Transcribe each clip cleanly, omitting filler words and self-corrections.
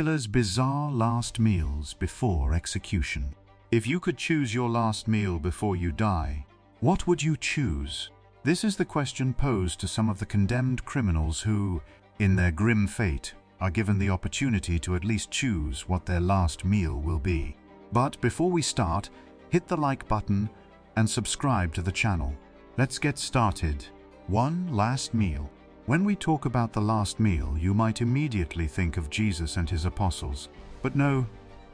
Killer's bizarre last meals before execution. If you could choose your last meal before you die, what would you choose? This is the question posed to some of the condemned criminals who, in their grim fate, are given the opportunity to at least choose what their last meal will be. But before we start, hit the like button and subscribe to the channel. Let's get started. 1. Last meal. When we talk about the last meal, you might immediately think of Jesus and his apostles. But no,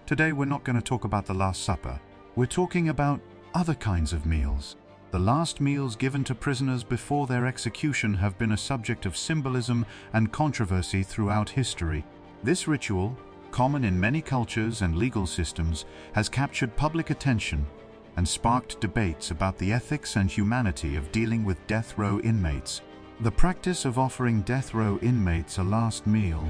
today we're not going to talk about the Last Supper. We're talking about other kinds of meals. The last meals given to prisoners before their execution have been a subject of symbolism and controversy throughout history. This ritual, common in many cultures and legal systems, has captured public attention and sparked debates about the ethics and humanity of dealing with death row inmates. The practice of offering death row inmates a last meal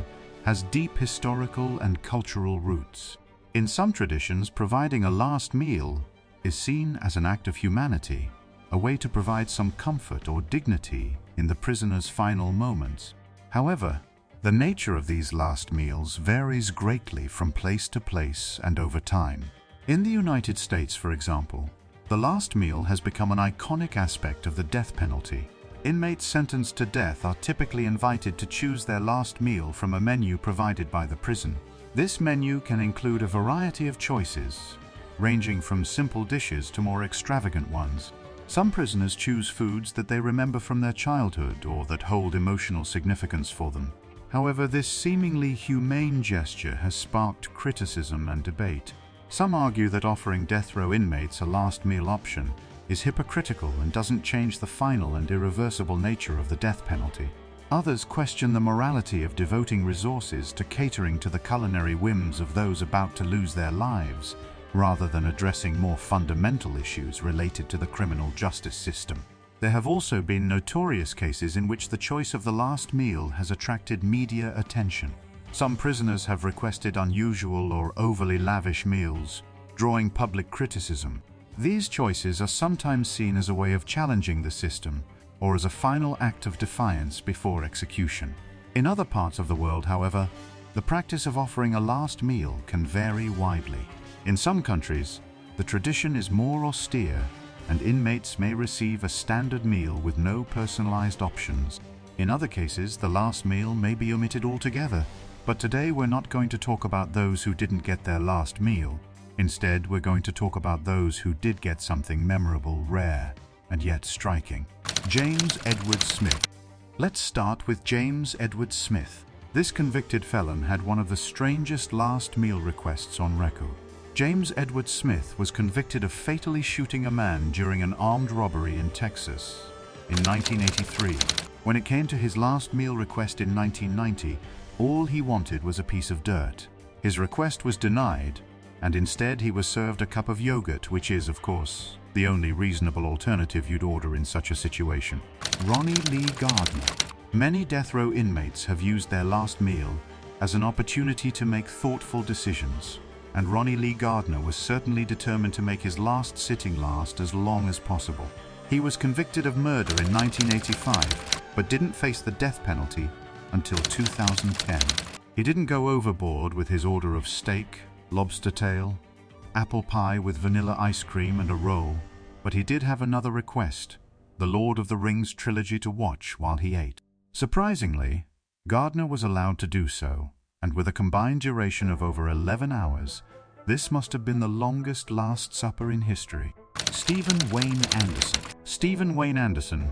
has deep historical and cultural roots. In some traditions, providing a last meal is seen as an act of humanity, a way to provide some comfort or dignity in the prisoner's final moments. However, the nature of these last meals varies greatly from place to place and over time. In the United States, for example, the last meal has become an iconic aspect of the death penalty. Inmates sentenced to death are typically invited to choose their last meal from a menu provided by the prison. This menu can include a variety of choices, ranging from simple dishes to more extravagant ones. Some prisoners choose foods that they remember from their childhood or that hold emotional significance for them. However, this seemingly humane gesture has sparked criticism and debate. Some argue that offering death row inmates a last meal option is hypocritical and doesn't change the final and irreversible nature of the death penalty. Others question the morality of devoting resources to catering to the culinary whims of those about to lose their lives, rather than addressing more fundamental issues related to the criminal justice system. There have also been notorious cases in which the choice of the last meal has attracted media attention. Some prisoners have requested unusual or overly lavish meals, drawing public criticism. These choices are sometimes seen as a way of challenging the system or as a final act of defiance before execution. In other parts of the world, however, the practice of offering a last meal can vary widely. In some countries, the tradition is more austere, and inmates may receive a standard meal with no personalized options. In other cases, the last meal may be omitted altogether. But today we're not going to talk about those who didn't get their last meal. Instead, we're going to talk about those who did get something memorable, rare, and yet striking. James Edward Smith. Let's start with James Edward Smith. This convicted felon had one of the strangest last meal requests on record. James Edward Smith was convicted of fatally shooting a man during an armed robbery in Texas in 1983. When it came to his last meal request in 1990, all he wanted was a piece of dirt. His request was denied, and instead he was served a cup of yogurt, which is, of course, the only reasonable alternative you'd order in such a situation. Ronnie Lee Gardner. Many death row inmates have used their last meal as an opportunity to make thoughtful decisions, and Ronnie Lee Gardner was certainly determined to make his last sitting last as long as possible. He was convicted of murder in 1985, but didn't face the death penalty until 2010. He didn't go overboard with his order of steak, lobster tail, apple pie with vanilla ice cream and a roll, but he did have another request, the Lord of the Rings trilogy to watch while he ate. Surprisingly, Gardner was allowed to do so, and with a combined duration of over 11 hours, this must have been the longest Last Supper in history. Stephen Wayne Anderson. Stephen Wayne Anderson,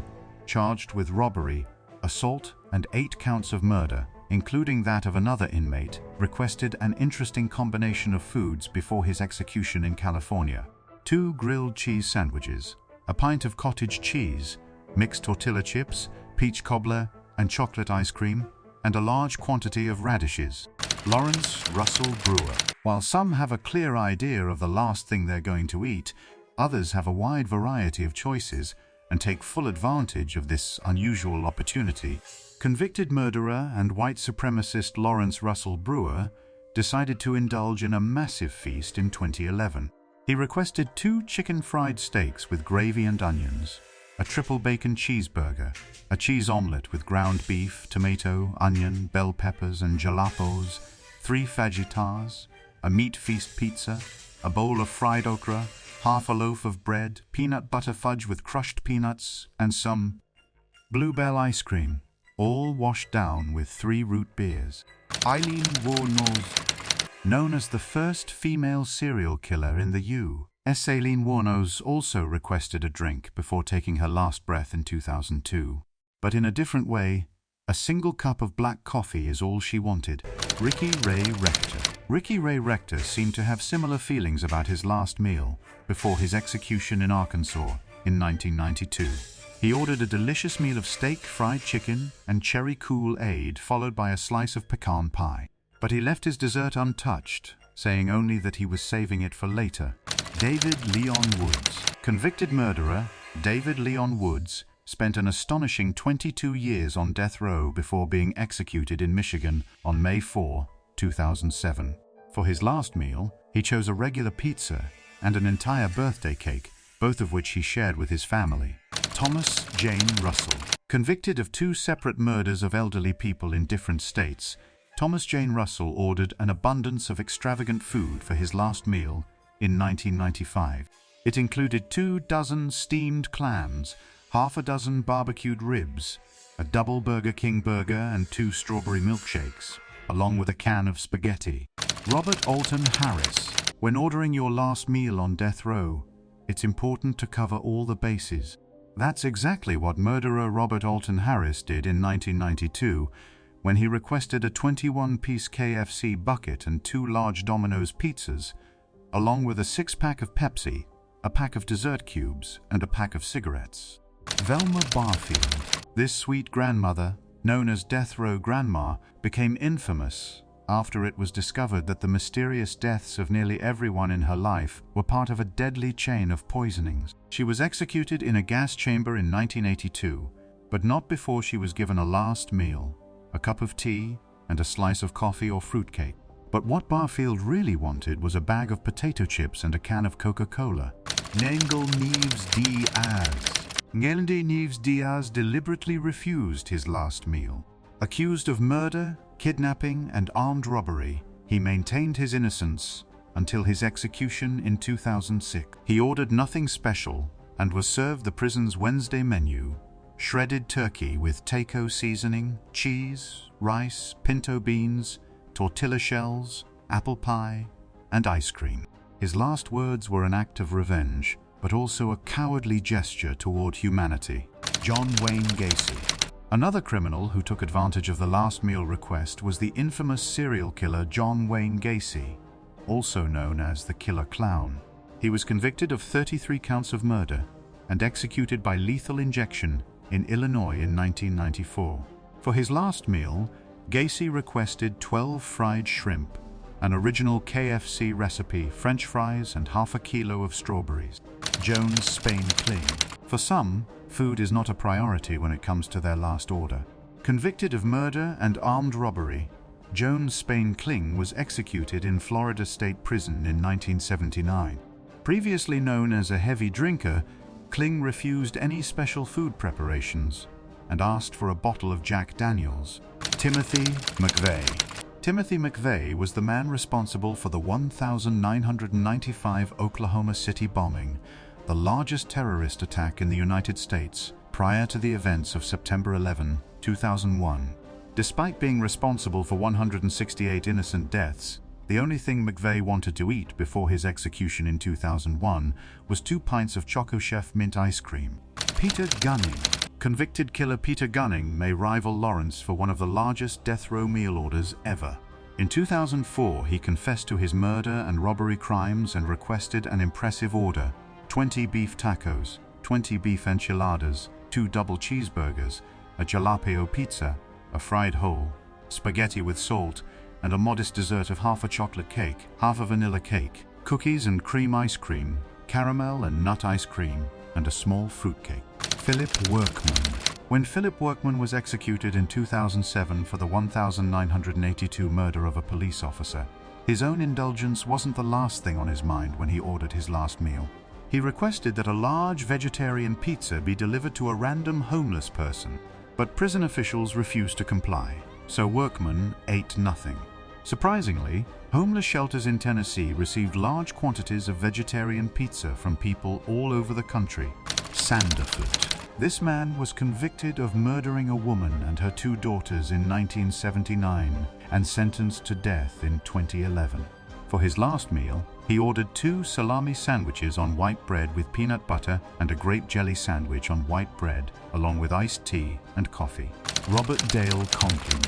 charged with robbery, assault, and 8 counts of murder, including that of another inmate, requested an interesting combination of foods before his execution in California. 2 grilled cheese sandwiches, a pint of cottage cheese, mixed tortilla chips, peach cobbler, and chocolate ice cream, and a large quantity of radishes. Lawrence Russell Brewer. While some have a clear idea of the last thing they're going to eat, others have a wide variety of choices and take full advantage of this unusual opportunity. Convicted murderer and white supremacist Lawrence Russell Brewer decided to indulge in a massive feast in 2011. He requested 2 chicken fried steaks with gravy and onions, a triple bacon cheeseburger, a cheese omelette with ground beef, tomato, onion, bell peppers, and jalapenos, 3 fajitas, a meat feast pizza, a bowl of fried okra, half a loaf of bread, peanut butter fudge with crushed peanuts, and some bluebell ice cream, all washed down with 3 root beers. Eileen Wuornos, known as the first female serial killer in the U.S. Eileen Wuornos also requested a drink before taking her last breath in 2002. But in a different way, a single cup of black coffee is all she wanted. Ricky Ray Rector. Ricky Ray Rector seemed to have similar feelings about his last meal before his execution in Arkansas in 1992. He ordered a delicious meal of steak, fried chicken, and cherry Kool-Aid, followed by a slice of pecan pie. But he left his dessert untouched, saying only that he was saving it for later. David Leon Woods. Convicted murderer David Leon Woods spent an astonishing 22 years on death row before being executed in Michigan on May 4, 2007. For his last meal, he chose a regular pizza and an entire birthday cake, both of which he shared with his family. Thomas Jane Russell. Convicted of 2 separate murders of elderly people in different states, Thomas Jane Russell ordered an abundance of extravagant food for his last meal in 1995. It included 2 dozen steamed clams, half a dozen barbecued ribs, a double Burger King burger, and 2 strawberry milkshakes, along with a can of spaghetti. Robert Alton Harris. When ordering your last meal on death row, it's important to cover all the bases. That's exactly what murderer Robert Alton Harris did in 1992 when he requested a 21-piece KFC bucket and 2 large Domino's pizzas, along with a 6-pack of Pepsi, a pack of dessert cubes, and a pack of cigarettes. Velma Barfield. This sweet grandmother, known as Death Row Grandma, became infamous after it was discovered that the mysterious deaths of nearly everyone in her life were part of a deadly chain of poisonings. She was executed in a gas chamber in 1982, but not before she was given a last meal, a cup of tea, and a slice of coffee or fruitcake. But what Barfield really wanted was a bag of potato chips and a can of Coca-Cola. Nengel Neves Diaz. Ngelende Neves Diaz deliberately refused his last meal. Accused of murder, kidnapping, and armed robbery, he maintained his innocence until his execution in 2006. He ordered nothing special and was served the prison's Wednesday menu: shredded turkey with taco seasoning, cheese, rice, pinto beans, tortilla shells, apple pie, and ice cream. His last words were an act of revenge, but also a cowardly gesture toward humanity. John Wayne Gacy. Another criminal who took advantage of the last meal request was the infamous serial killer John Wayne Gacy, also known as the Killer Clown. He was convicted of 33 counts of murder and executed by lethal injection in Illinois in 1994. For his last meal, Gacy requested 12 fried shrimp, an original KFC recipe, French fries, and half a kilo of strawberries. Jones Spain Kling. For some, food is not a priority when it comes to their last order. Convicted of murder and armed robbery, Jones Spain Kling was executed in Florida State Prison in 1979. Previously known as a heavy drinker, Kling refused any special food preparations and asked for a bottle of Jack Daniels. Timothy McVeigh. Timothy McVeigh was the man responsible for the 1995 Oklahoma City bombing, the largest terrorist attack in the United States prior to the events of September 11, 2001. Despite being responsible for 168 innocent deaths, the only thing McVeigh wanted to eat before his execution in 2001 was 2 pints of Choco Chef mint ice cream. Peter Gunning. Convicted killer Peter Gunning may rival Lawrence for one of the largest death row meal orders ever. In 2004, he confessed to his murder and robbery crimes and requested an impressive order: 20 beef tacos, 20 beef enchiladas, 2 double cheeseburgers, a jalapeno pizza, a fried whole, spaghetti with salt, and a modest dessert of half a chocolate cake, half a vanilla cake, cookies and cream ice cream, caramel and nut ice cream, and a small fruitcake. Philip Workman. When Philip Workman was executed in 2007 for the 1982 murder of a police officer, his own indulgence wasn't the last thing on his mind when he ordered his last meal. He requested that a large vegetarian pizza be delivered to a random homeless person, but prison officials refused to comply, so Workman ate nothing. Surprisingly, homeless shelters in Tennessee received large quantities of vegetarian pizza from people all over the country. Sanderfoot. This man was convicted of murdering a woman and her 2 daughters in 1979 and sentenced to death in 2011. For his last meal, he ordered 2 salami sandwiches on white bread with peanut butter and a grape jelly sandwich on white bread, along with iced tea and coffee. Robert Dale Conklin.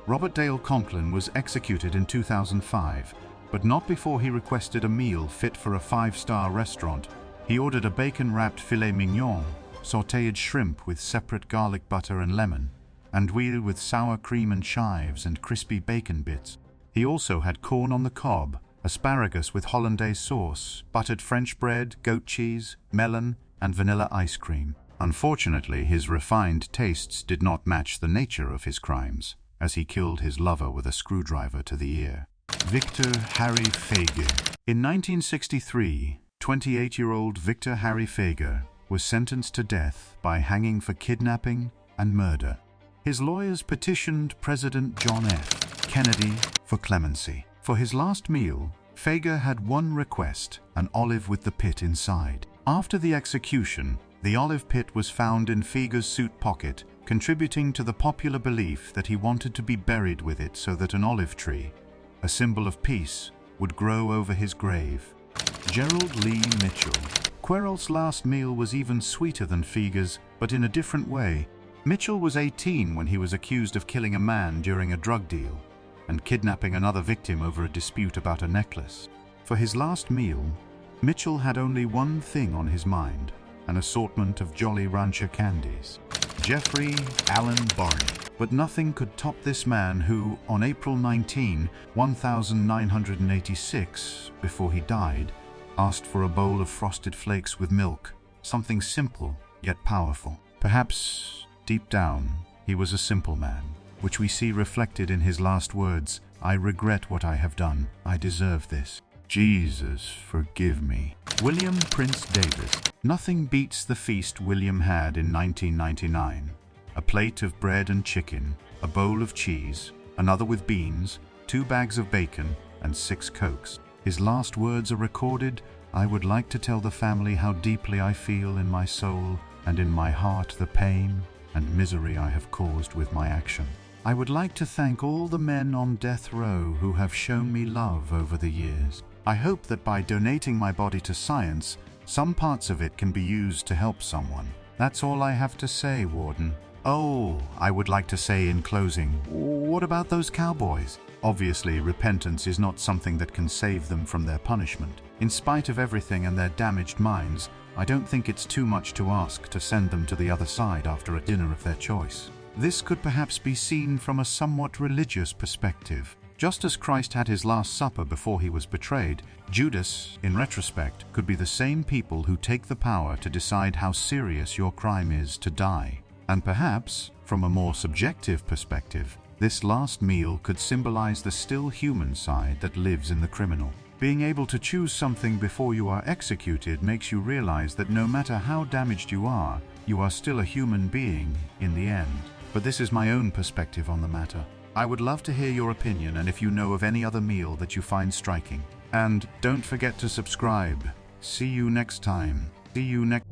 Robert Dale Conklin was executed in 2005, but not before he requested a meal fit for a 5-star restaurant. He ordered a bacon-wrapped filet mignon, sautéed shrimp with separate garlic butter and lemon, andouille with sour cream and chives and crispy bacon bits. He also had corn on the cob, asparagus with hollandaise sauce, buttered French bread, goat cheese, melon, and vanilla ice cream. Unfortunately, his refined tastes did not match the nature of his crimes, as he killed his lover with a screwdriver to the ear. Victor Harry Fager. In 1963, 28-year-old Victor Harry Fager was sentenced to death by hanging for kidnapping and murder. His lawyers petitioned President John F. Kennedy for clemency. For his last meal, Fager had one request: an olive with the pit inside. After the execution, the olive pit was found in Fager's suit pocket, contributing to the popular belief that he wanted to be buried with it so that an olive tree, a symbol of peace, would grow over his grave. Gerald Lee Mitchell. Querol's last meal was even sweeter than Fager's, but in a different way. Mitchell was 18 when he was accused of killing a man during a drug deal and kidnapping another victim over a dispute about a necklace. For his last meal, Mitchell had only one thing on his mind: an assortment of Jolly Rancher candies. Jeffrey Allen Barney. But nothing could top this man who, on April 19, 1986, before he died, asked for a bowl of frosted flakes with milk, something simple yet powerful. Perhaps, deep down, he was a simple man, which we see reflected in his last words: "I regret what I have done. I deserve this. Jesus, forgive me." William Prince Davis. Nothing beats the feast William had in 1999. A plate of bread and chicken, a bowl of cheese, another with beans, 2 bags of bacon, and 6 Cokes. His last words are recorded: "I would like to tell the family how deeply I feel in my soul and in my heart the pain and misery I have caused with my action. I would like to thank all the men on death row who have shown me love over the years. I hope that by donating my body to science, some parts of it can be used to help someone. That's all I have to say, Warden. Oh, I would like to say in closing, what about those cowboys? Obviously, repentance is not something that can save them from their punishment. In spite of everything and their damaged minds, I don't think it's too much to ask to send them to the other side after a dinner of their choice. This could perhaps be seen from a somewhat religious perspective. Just as Christ had his Last Supper before he was betrayed, Judas, in retrospect, could be the same people who take the power to decide how serious your crime is to die. And perhaps, from a more subjective perspective, this last meal could symbolize the still human side that lives in the criminal. Being able to choose something before you are executed makes you realize that no matter how damaged you are still a human being in the end. But this is my own perspective on the matter. I would love to hear your opinion, and if you know of any other meal that you find striking. And don't forget to subscribe. See you next time. See you next